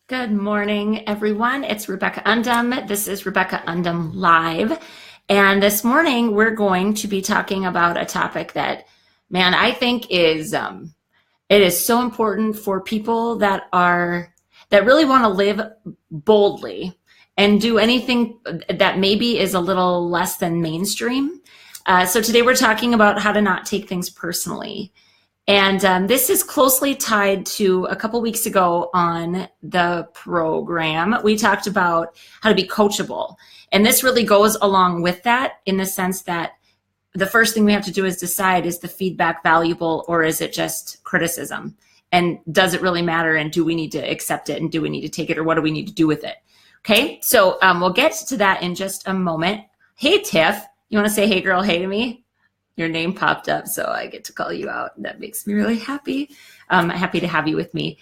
Good morning, everyone. It's Rebecca Undum. This is Rebecca Undum Live. And this morning, we're going to be talking about a topic that, man, I think it is so important for people that really want to live boldly and do anything that maybe is a little less than mainstream. So today we're talking about how to not take things personally. And this is closely tied to a couple weeks ago on the program. We talked about how to be coachable. And this really goes along with that in the sense that the first thing we have to do is decide, is the feedback valuable or is it just criticism? And does it really matter? And do we need to accept it? And do we need to take it? Or what do we need to do with it? Okay, so we'll get to that in just a moment. Hey, Tiff, you want to say hey, girl, hey to me? Your name popped up, so I get to call you out. That makes me really happy. Happy to have you with me.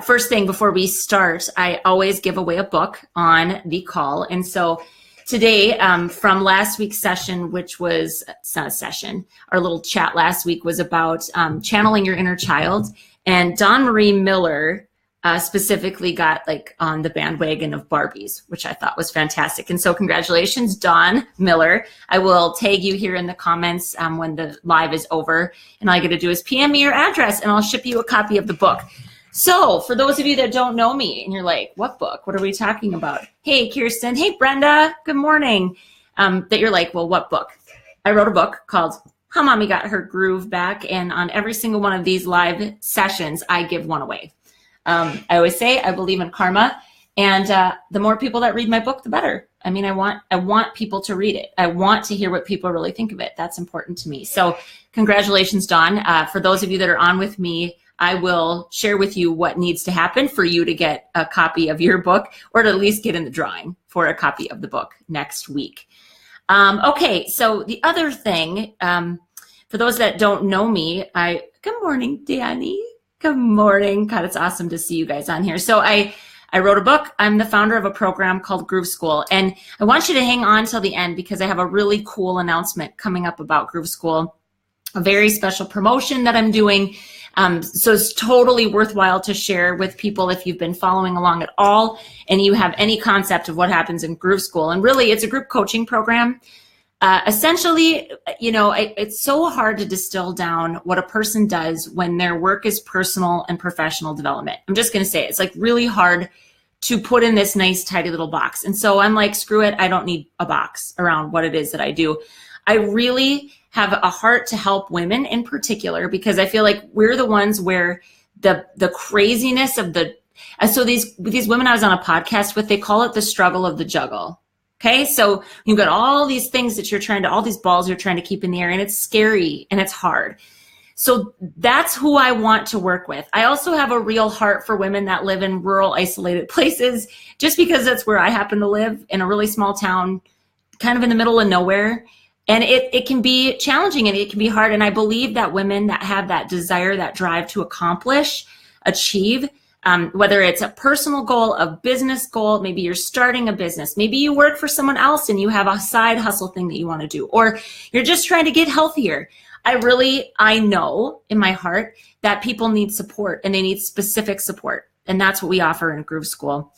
First thing before we start, I always give away a book on the call. And so today, from last week's session, which was, it's not a session, our little chat last week was about channeling your inner child. And Dawn Marie Miller specifically got on the bandwagon of Barbies, which I thought was fantastic. And so congratulations, Dawn Miller. I will tag you here in the comments when the live is over. And all you got to do is PM me your address and I'll ship you a copy of the book. So for those of you that don't know me and you're like, what book? What are we talking about? Hey, Kirsten. Hey, Brenda. Good morning. That you're like, well, what book? I wrote a book called How Mommy Got Her Groove Back. And on every single one of these live sessions, I give one away. I always say I believe in karma, and the more people that read my book, the better. I mean, I want people to read it. I want to hear what people really think of it. That's important to me. So congratulations, Dawn. For those of you that are on with me, I will share with you what needs to happen for you to get a copy of your book, or to at least get in the drawing for a copy of the book next week. Okay, so the other thing, for those that don't know me, good morning, Danny. Good morning. God, it's awesome to see you guys on here. So I wrote a book. I'm the founder of a program called Groove School. And I want you to hang on till the end because I have a really cool announcement coming up about Groove School, a very special promotion that I'm doing. So it's totally worthwhile to share with people if you've been following along at all and you have any concept of what happens in Groove School. And really, it's a group coaching program. Essentially, it's so hard to distill down what a person does when their work is personal and professional development. I'm just going to say it's really hard to put in this nice, tidy little box. And so I'm like, screw it. I don't need a box around what it is that I do. I really have a heart to help women in particular, because I feel like we're the ones where the craziness of so these women I was on a podcast with, they call it the struggle of the juggle. Okay, so you've got all these things that all these balls you're trying to keep in the air, and it's scary and it's hard. So that's who I want to work with. I also have a real heart for women that live in rural, isolated places, just because that's where I happen to live, in a really small town, kind of in the middle of nowhere. And it can be challenging and it can be hard. And I believe that women that have that desire, that drive to achieve, whether it's a personal goal, a business goal, maybe you're starting a business, maybe you work for someone else and you have a side hustle thing that you want to do, or you're just trying to get healthier. I know in my heart that people need support, and they need specific support. And that's what we offer in Groove School.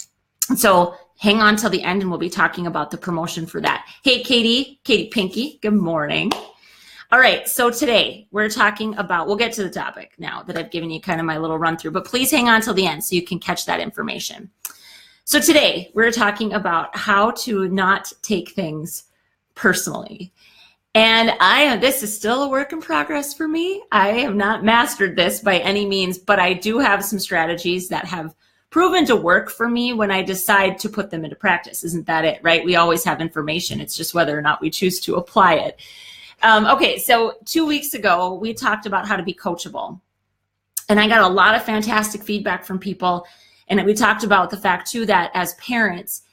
So hang on till the end and we'll be talking about the promotion for that. Hey, Katie Pinky, good morning. All right, so today we're talking about, we'll get to the topic now that I've given you kind of my little run through, but please hang on till the end so you can catch that information. So today we're talking about how to not take things personally. And this is still a work in progress for me. I have not mastered this by any means, but I do have some strategies that have proven to work for me when I decide to put them into practice. Isn't that it, right? We always have information. It's just whether or not we choose to apply it. Okay, so 2 weeks ago, we talked about how to be coachable. And I got a lot of fantastic feedback from people. And we talked about the fact, too, that as parents,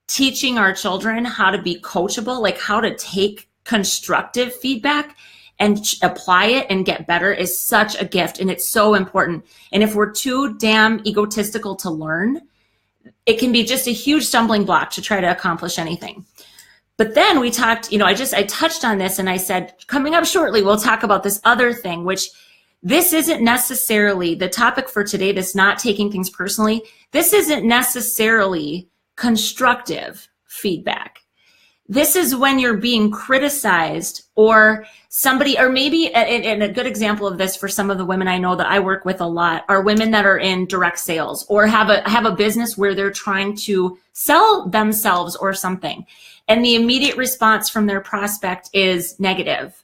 teaching our children how to be coachable, like how to take constructive feedback and apply it and get better, is such a gift. And it's so important. And if we're too damn egotistical to learn, it can be just a huge stumbling block to try to accomplish anything. But then we talked, I touched on this and I said, coming up shortly, we'll talk about this other thing, which this isn't necessarily the topic for today. That's not taking things personally. This isn't necessarily constructive feedback. This is when you're being criticized or somebody, or maybe, and a good example of this for some of the women I know that I work with a lot are women that are in direct sales or have a business where they're trying to sell themselves or something. And the immediate response from their prospect is negative.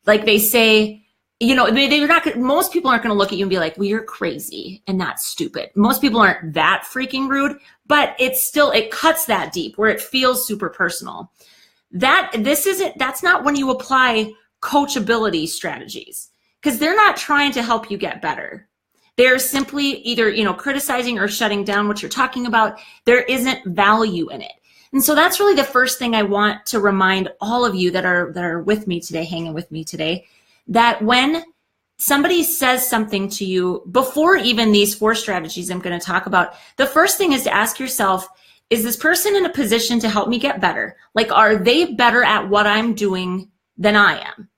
Like they say, they're not, most people aren't going to look at you and be like, well, you're crazy and not stupid. Most people aren't that freaking rude, but it cuts that deep where it feels super personal. That's not when you apply coachability strategies, because they're not trying to help you get better. They're simply either, criticizing or shutting down what you're talking about. There isn't value in it. And so that's really the first thing I want to remind all of you that are with me today, hanging with me today, that when somebody says something to you, before even these 4 strategies I'm going to talk about, the first thing is to ask yourself, is this person in a position to help me get better? Like, are they better at what I'm doing than I am?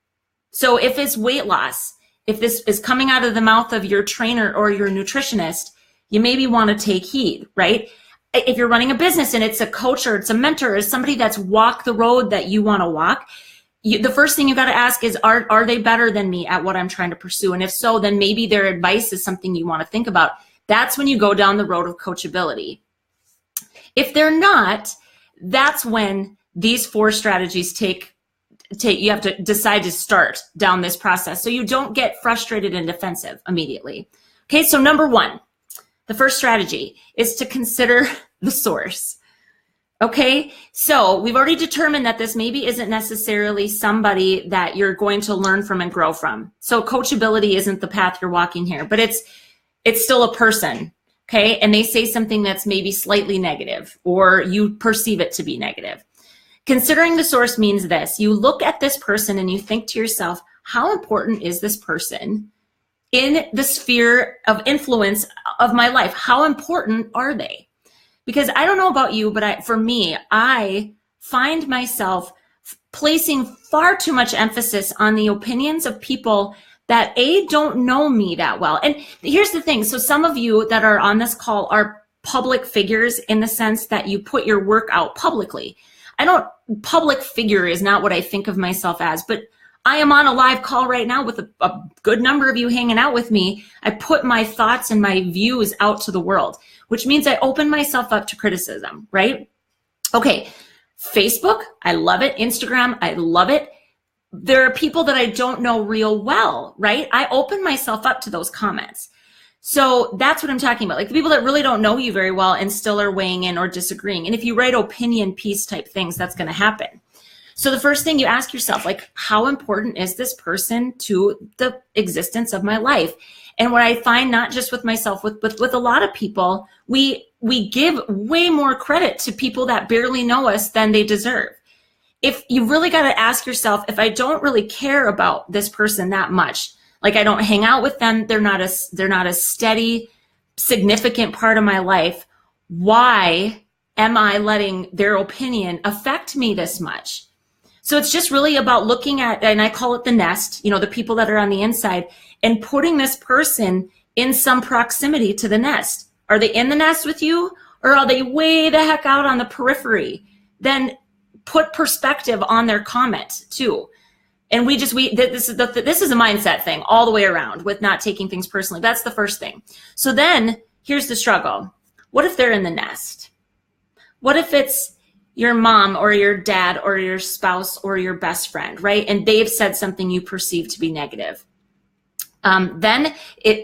So if it's weight loss, if this is coming out of the mouth of your trainer or your nutritionist, you maybe want to take heed, right? If you're running a business and it's a coach or it's a mentor or somebody that's walked the road that you want to walk, the first thing you got to ask is, are they better than me at what I'm trying to pursue? And if so, then maybe their advice is something you want to think about. That's when you go down the road of coachability. If they're not, that's when these 4 strategies you have to decide to start down this process so you don't get frustrated and defensive immediately. Okay, so number 1, the first strategy is to consider the source. Okay, so we've already determined that this maybe isn't necessarily somebody that you're going to learn from and grow from. So coachability isn't the path you're walking here, but it's still a person. Okay, and they say something that's maybe slightly negative or you perceive it to be negative. Considering the source means this: you look at this person and you think to yourself, how important is this person in the sphere of influence of my life? How important are they? Because I don't know about you, but for me, I find myself placing far too much emphasis on the opinions of people that don't know me that well. And here's the thing. So some of you that are on this call are public figures in the sense that you put your work out publicly. Public figure is not what I think of myself as, but I am on a live call right now with a good number of you hanging out with me. I put my thoughts and my views out to the world, which means I open myself up to criticism, right? Okay, Facebook, I love it. Instagram, I love it. There are people that I don't know real well, right? I open myself up to those comments. So that's what I'm talking about. Like the people that really don't know you very well and still are weighing in or disagreeing. And if you write opinion piece type things, that's going to happen. So the first thing you ask yourself, like, how important is this person to the existence of my life? And what I find, not just with myself, with a lot of people, we give way more credit to people that barely know us than they deserve. If you really got to ask yourself, if I don't really care about this person that much, like I don't hang out with them, they're not a steady, significant part of my life, why am I letting their opinion affect me this much? So it's just really about looking at, and I call it the nest, the people that are on the inside, and putting this person in some proximity to the nest. Are they in the nest with you, or are they way the heck out on the periphery? Then put perspective on their comment too. And this is a mindset thing all the way around with not taking things personally. That's the first thing. So then here's the struggle. What if they're in the nest? What if it's your mom or your dad or your spouse or your best friend, right? And they've said something you perceive to be negative. Then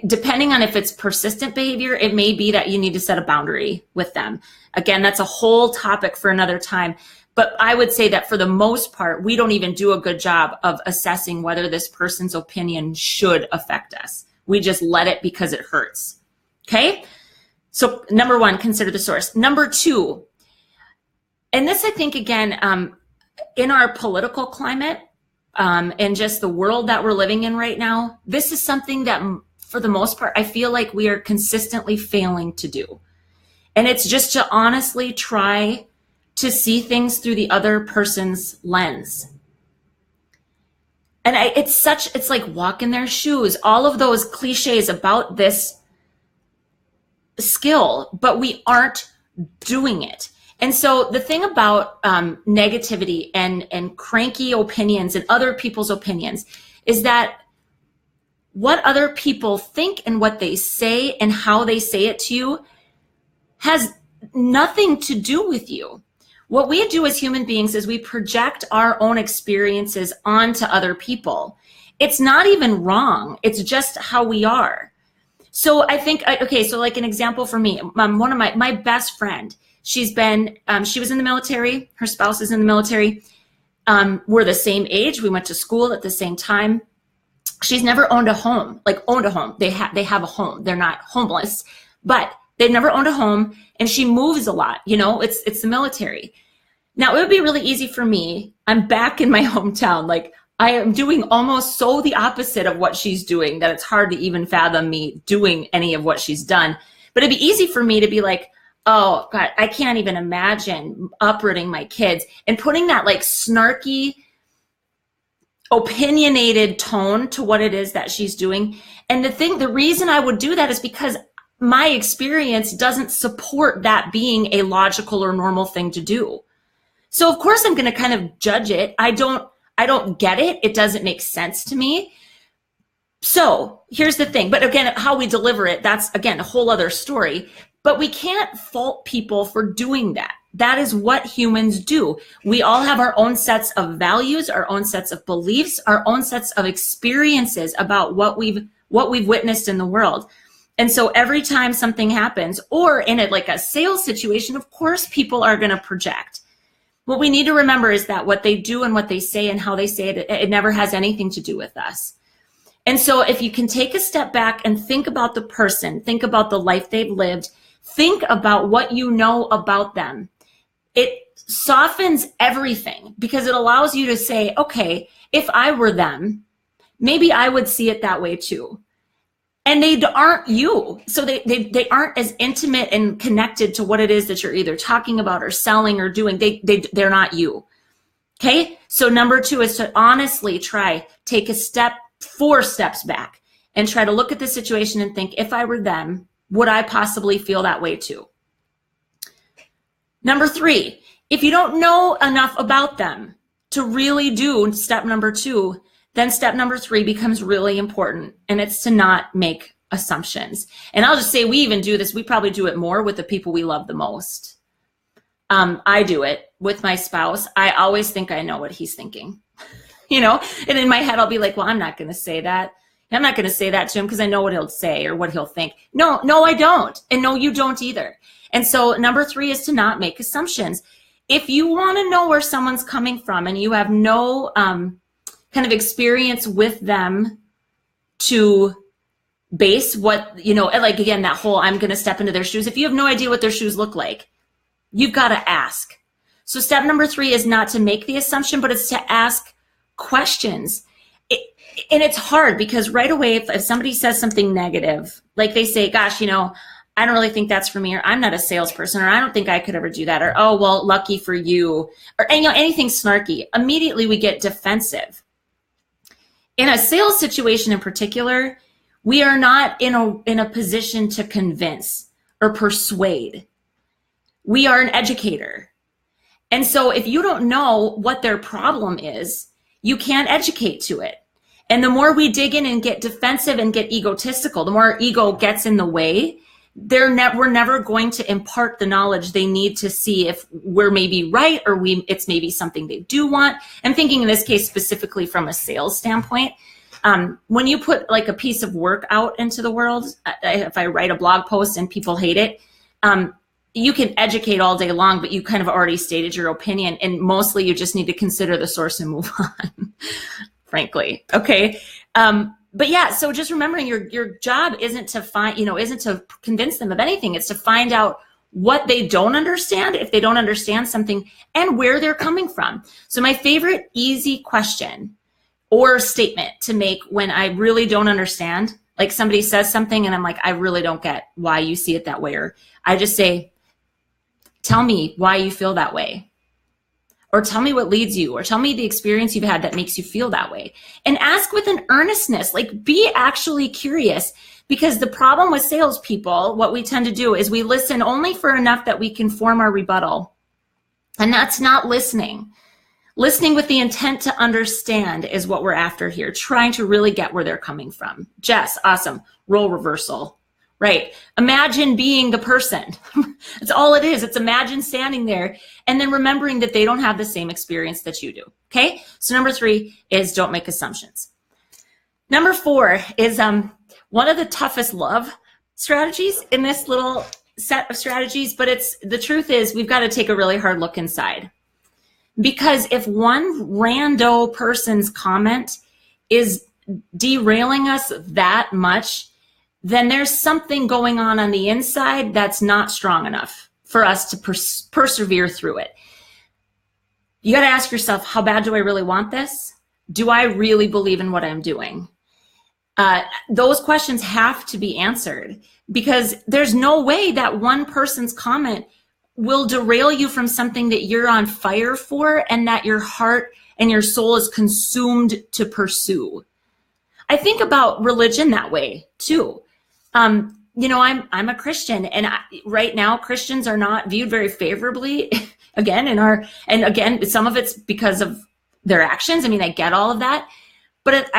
depending on if it's persistent behavior, it may be that you need to set a boundary with them. Again, that's a whole topic for another time. But I would say that for the most part, we don't even do a good job of assessing whether this person's opinion should affect us. We just let it because it hurts. Okay? So number one, consider the source. Number two, and this I think again, in our political climate and just the world that we're living in right now, this is something that for the most part, I feel like we are consistently failing to do. And it's just to honestly try to see things through the other person's lens. And it's like walk in their shoes, all of those cliches about this skill, but we aren't doing it. And so the thing about negativity and cranky opinions and other people's opinions is that what other people think and what they say and how they say it to you has nothing to do with you. What we do as human beings is we project our own experiences onto other people. It's not even wrong. It's just how we are. So I think, okay, so like an example for me, one of my best friend, she was in the military. Her spouse is in the military. We're the same age. We went to school at the same time. She's never owned a home, They have a home. They're not homeless, but they've never owned a home, and she moves a lot. It's the military. Now, it would be really easy for me. I'm back in my hometown. Like, I am doing almost so the opposite of what she's doing that it's hard to even fathom me doing any of what she's done. But it'd be easy for me to be like, oh God, I can't even imagine uprooting my kids and putting that like snarky, opinionated tone to what it is that she's doing. And the reason I would do that is because my experience doesn't support that being a logical or normal thing to do. So of course I'm going to kind of judge it. I don't get it. It doesn't make sense to me. So here's the thing. But again, how we deliver it, that's again, a whole other story. But we can't fault people for doing that. That is what humans do. We all have our own sets of values, our own sets of beliefs, our own sets of experiences about what we've witnessed in the world. And so every time something happens, or in like a sales situation, of course, people are going to project. What we need to remember is that what they do and what they say and how they say it, it never has anything to do with us. And so if you can take a step back and think about the person, think about the life they've lived, think about what you know about them, it softens everything because it allows you to say, okay, if I were them, maybe I would see it that way too. And they aren't you. So they aren't as intimate and connected to what it is that you're either talking about or selling or doing. They're not you. Okay. So number 2 is to honestly take 4 steps back and try to look at the situation and think, if I were them, would I possibly feel that way too? Number 3, if you don't know enough about them to really do step number 2, then step number 3 becomes really important, and it's to not make assumptions. And I'll just say we even do this. We probably do it more with the people we love the most. I do it with my spouse. I always think I know what he's thinking, and in my head, I'll be like, well, I'm not going to say that. I'm not going to say that to him because I know what he'll say or what he'll think. No, I don't. And no, you don't either. And so number 3 is to not make assumptions. If you want to know where someone's coming from and you have no kind of experience with them to base what, like again, that whole I'm going to step into their shoes. If you have no idea what their shoes look like, you've got to ask. So step number 3 is not to make the assumption, but it's to ask questions. And it's hard because right away, if somebody says something negative, like they say, gosh, I don't really think that's for me, or I'm not a salesperson, or I don't think I could ever do that, or, oh, well, lucky for you, or anything snarky, immediately we get defensive. In a sales situation in particular, we are not in a position to convince or persuade. We are an educator. And so if you don't know what their problem is, you can't educate to it. And the more we dig in and get defensive and get egotistical, the more our ego gets in the way, we're never going to impart the knowledge they need to see if we're maybe right or it's maybe something they do want. I'm thinking in this case specifically from a sales standpoint. When you put like a piece of work out into the world, if I write a blog post and people hate it, you can educate all day long, but you kind of already stated your opinion, and mostly you just need to consider the source and move on, frankly. Okay. But yeah, so just remembering your job isn't to convince them of anything. It's to find out what they don't understand, if they don't understand something, and where they're coming from. So my favorite easy question or statement to make when I really don't understand, like somebody says something and I'm like, I really don't get why you see it that way. Or I just say, tell me why you feel that way. or tell me what leads you, or tell me the experience you've had that makes you feel that way. And ask with an earnestness, like be actually curious, because the problem with salespeople, what we tend to do is we listen only for enough that we can form our rebuttal. And that's not listening. Listening with the intent to understand is what we're after here, trying to really get where they're coming from. Jess, awesome. Role reversal. Right. Imagine being the person. That's all it is. It's imagine standing there and then remembering that they don't have the same experience that you do. Okay. So number 3 is don't make assumptions. Number 4 is one of the toughest love strategies in this little set of strategies, but the truth is we've got to take a really hard look inside. Because if one rando person's comment is derailing us that much, then there's something going on the inside that's not strong enough for us to persevere through it. You got to ask yourself, how bad do I really want this? Do I really believe in what I'm doing? Those questions have to be answered, because there's no way that one person's comment will derail you from something that you're on fire for and that your heart and your soul is consumed to pursue. I think about religion that way too. I'm a Christian, and right now Christians are not viewed very favorably. Again, some of it's because of their actions. I mean, I get all of that, but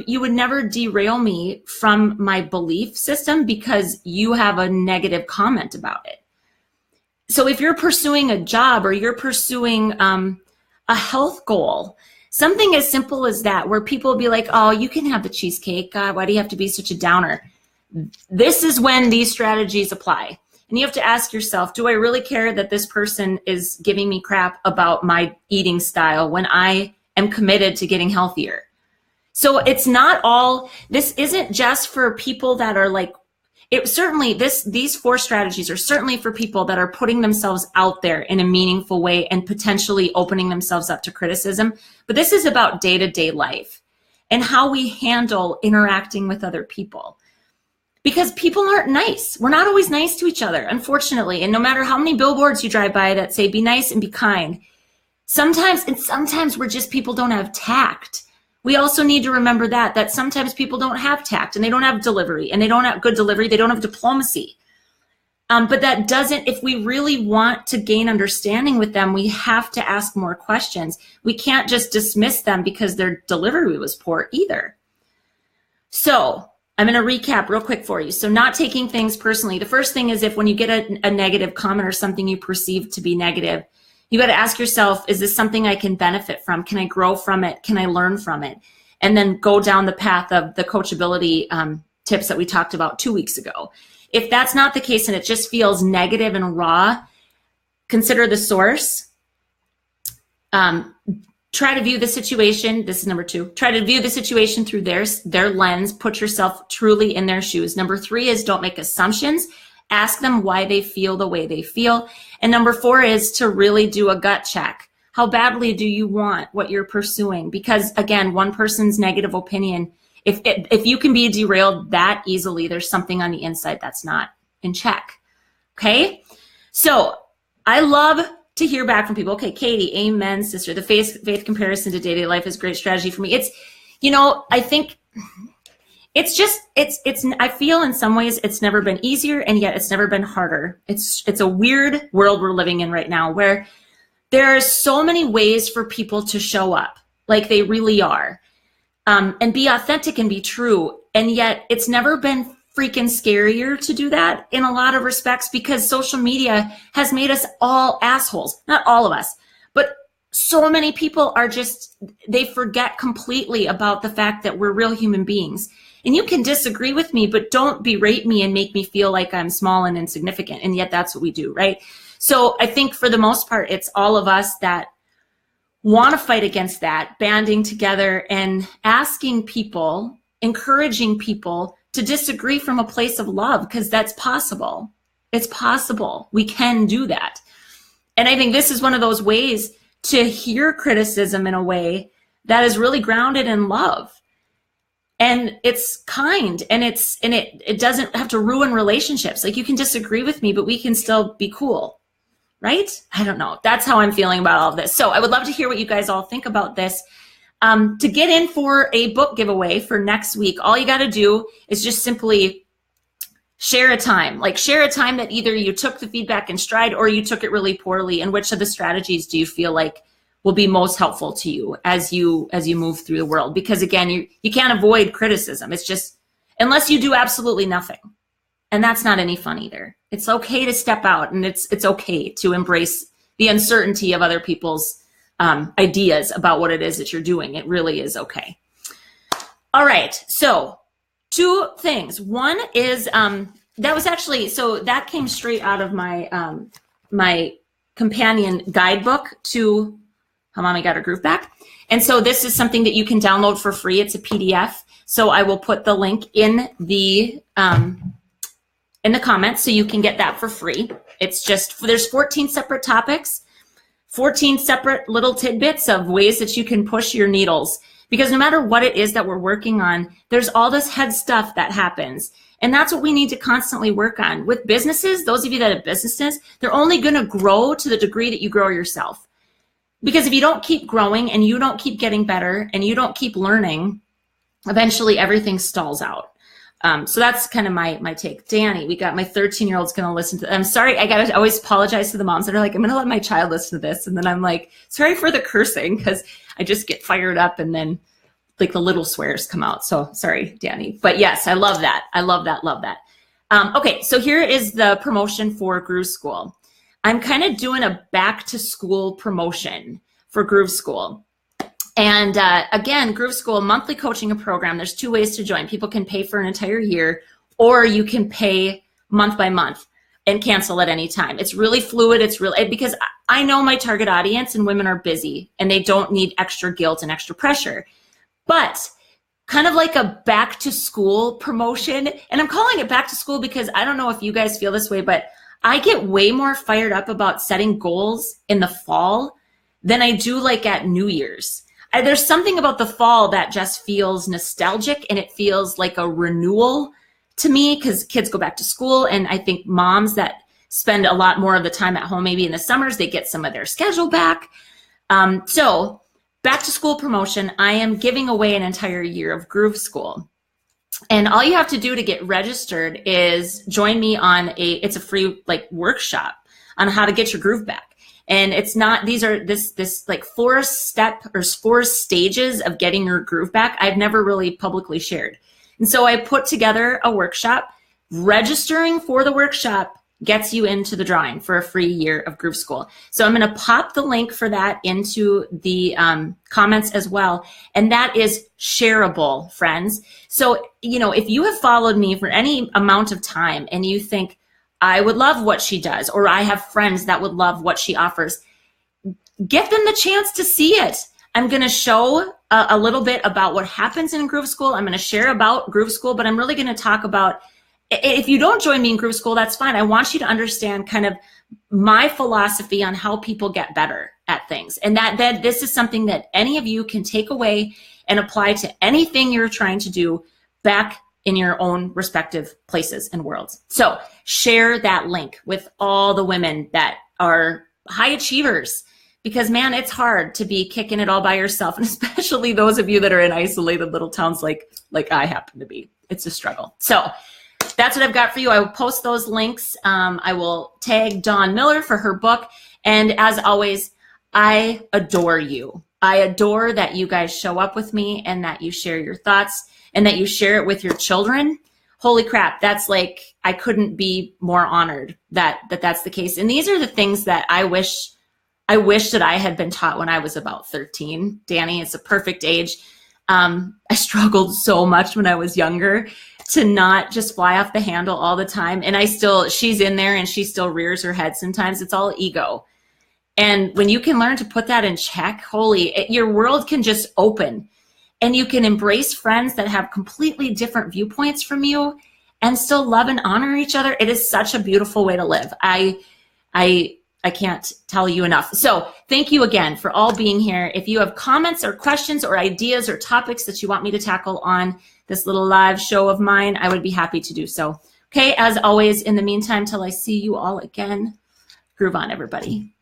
you would never derail me from my belief system because you have a negative comment about it. So if you're pursuing a job or you're pursuing a health goal, something as simple as that, where people will be like, oh, you can have the cheesecake. God, why do you have to be such a downer? This is when these strategies apply. And you have to ask yourself, do I really care that this person is giving me crap about my eating style when I am committed to getting healthier? So it's not all, this isn't just for people that are like, these 4 strategies are certainly for people that are putting themselves out there in a meaningful way and potentially opening themselves up to criticism. But this is about day-to-day life and how we handle interacting with other people. Because people aren't nice. We're not always nice to each other, unfortunately. And no matter how many billboards you drive by that say, be nice and be kind, sometimes we're just, people don't have tact. We also need to remember that sometimes people don't have tact and they don't have delivery, and they don't have good delivery. They don't have diplomacy. But that doesn't, if we really want to gain understanding with them, we have to ask more questions. We can't just dismiss them because their delivery was poor either. So I'm going to recap real quick for you. So not taking things personally. The first thing is, if when you get a negative comment or something you perceive to be negative, you got to ask yourself, is this something I can benefit from? Can I grow from it? Can I learn from it? And then go down the path of the coachability tips that we talked about 2 weeks ago. If that's not the case and it just feels negative and raw, consider the source. Try to view the situation. This is number 2. Try to view the situation through their lens. Put yourself truly in their shoes. Number 3 is don't make assumptions. Ask them why they feel the way they feel. And number 4 is to really do a gut check. How badly do you want what you're pursuing? Because again, one person's negative opinion, if you can be derailed that easily, there's something on the inside that's not in check. Okay? So I love to hear back from people. Okay, Katie, amen, sister. The faith comparison to day-to-day life is a great strategy for me. It's, I think I feel in some ways it's never been easier, and yet it's never been harder. It's a weird world we're living in right now, where there are so many ways for people to show up like they really are, and be authentic and be true. And yet it's never been freaking scarier to do that in a lot of respects, because social media has made us all assholes. Not all of us, but so many people are they forget completely about the fact that we're real human beings. And you can disagree with me, but don't berate me and make me feel like I'm small and insignificant. And yet that's what we do, right? So I think for the most part, it's all of us that want to fight against that, banding together and asking people, encouraging people to disagree from a place of love, because that's possible. It's possible. We can do that. And I think this is one of those ways to hear criticism in a way that is really grounded in love. And it's kind, and it doesn't have to ruin relationships. Like, you can disagree with me, but we can still be cool. right? I don't know. That's how I'm feeling about all of this. So I would love to hear what you guys all think about this. To get in for a book giveaway for next week, all you got to do is just simply share a time. Like, share a time that either you took the feedback in stride or you took it really poorly, and which of the strategies do you feel like will be most helpful to you as you move through the world. Because again, you can't avoid criticism. It's just, unless you do absolutely nothing. And that's not any fun either. It's okay to step out, and it's okay to embrace the uncertainty of other people's ideas about what it is that you're doing. It really is okay. All right, so 2 things. One is that was actually, so that came straight out of my my companion guidebook to How Mommy Got Her Groove Back. And so this is something that you can download for free. It's a PDF. So I will put the link in the comments so you can get that for free. It's just, there's 14 separate topics, 14 separate little tidbits of ways that you can push your needles. Because no matter what it is that we're working on, there's all this head stuff that happens. And that's what we need to constantly work on. With businesses, those of you that have businesses, they're only going to grow to the degree that you grow yourself. Because if you don't keep growing and you don't keep getting better and you don't keep learning, eventually everything stalls out. So that's kind of my take. Danny, we got my 13-year-old's going to listen to, I'm sorry, I got to always apologize to the moms that are like, I'm going to let my child listen to this. And then I'm like, sorry for the cursing, because I just get fired up and then like the little swears come out. So sorry, Danny. But yes, I love that. I love that. Love that. Okay, so here is the promotion for Groove School. I'm kind of doing a back to school promotion for Groove School. And again, Groove School, monthly coaching program. There's 2 ways to join. People can pay for an entire year, or you can pay month by month and cancel at any time. It's really fluid. It's really, because I know my target audience and women are busy and they don't need extra guilt and extra pressure. But kind of like a back to school promotion, and I'm calling it back to school because I don't know if you guys feel this way, but I get way more fired up about setting goals in the fall than I do like at New Year's. There's something about the fall that just feels nostalgic, and it feels like a renewal to me because kids go back to school. And I think moms that spend a lot more of the time at home, maybe in the summers, they get some of their schedule back. So back to school promotion, I am giving away an entire year of Groove School. And all you have to do to get registered is join me on it's a free like workshop on how to get your groove back. And it's not, these are this like 4 stages of getting your groove back. I've never really publicly shared. And so I put together a workshop. Registering for the workshop gets you into the drawing for a free year of Groove School. So I'm going to pop the link for that into the comments as well. And that is shareable, friends. So, you know, if you have followed me for any amount of time and you think, I would love what she does, or I have friends that would love what she offers, give them the chance to see it. I'm going to show a little bit about what happens in Groove School. I'm going to share about Groove School, but I'm really going to talk about, if you don't join me in Groove School, that's fine. I want you to understand kind of my philosophy on how people get better at things. And that this is something that any of you can take away and apply to anything you're trying to do back in your own respective places and worlds. So share that link with all the women that are high achievers, because man, it's hard to be kicking it all by yourself. And especially those of you that are in isolated little towns like I happen to be. It's a struggle. So that's what I've got for you. I will post those links. I will tag Dawn Miller for her book. And as always, I adore you. I adore that you guys show up with me and that you share your thoughts and that you share it with your children. Holy crap. That's like, I couldn't be more honored that that's the case. And these are the things that I wish that I had been taught when I was about 13. Danny, it's a perfect age. I struggled so much when I was younger to not just fly off the handle all the time. And she's in there and she still rears her head sometimes. It's all ego. And when you can learn to put that in check, your world can just open, and you can embrace friends that have completely different viewpoints from you and still love and honor each other. It is such a beautiful way to live. I can't tell you enough. So thank you again for all being here. If you have comments or questions or ideas or topics that you want me to tackle on this little live show of mine, I would be happy to do so. Okay, as always, in the meantime, till I see you all again, Groove on, everybody.